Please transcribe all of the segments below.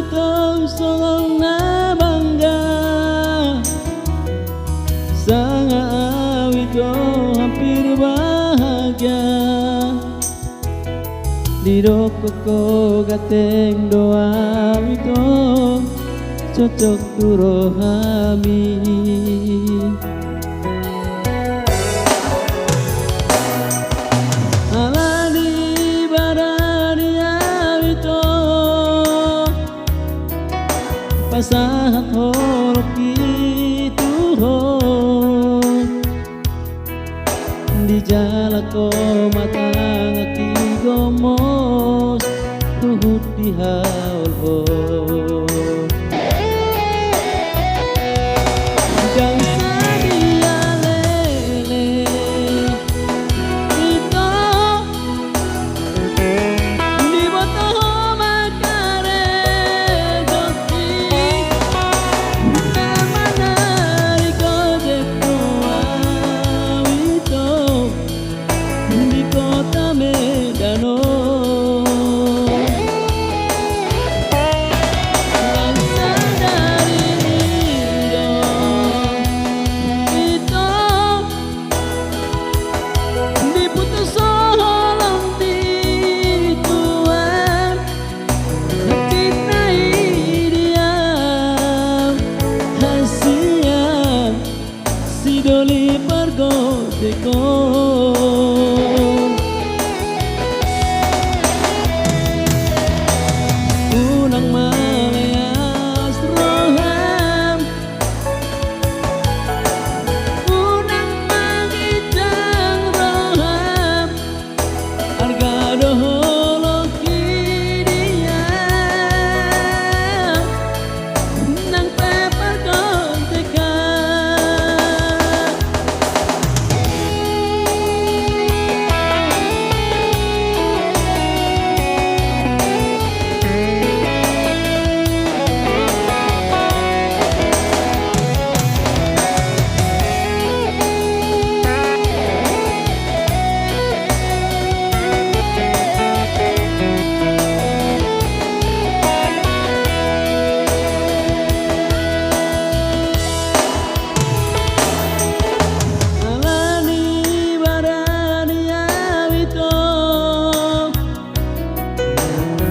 itu solong na bangga sang awito hampir bahagia di rokoko gateng doa itu cocok turohami pasahat horok itu di jala ko matang aki gomos tuhut di haul jang sadia lele itu di botoh Doli pergo teko unang malayas roham unang magitang roham harga doholo kidia nang pepergo teka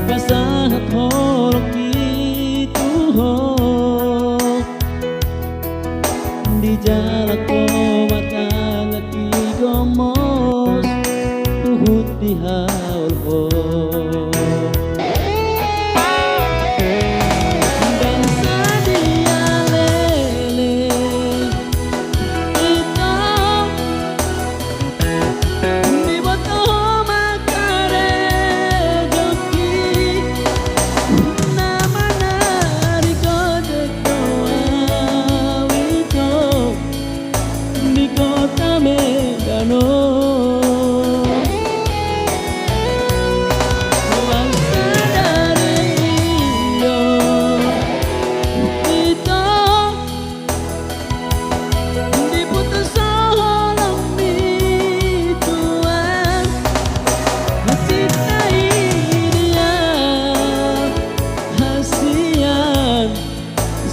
pasahat horok itu di jala ko matang aki gomos tuhut di haul dan sadia lele itu di botoh makare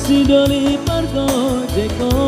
si doli pergo teko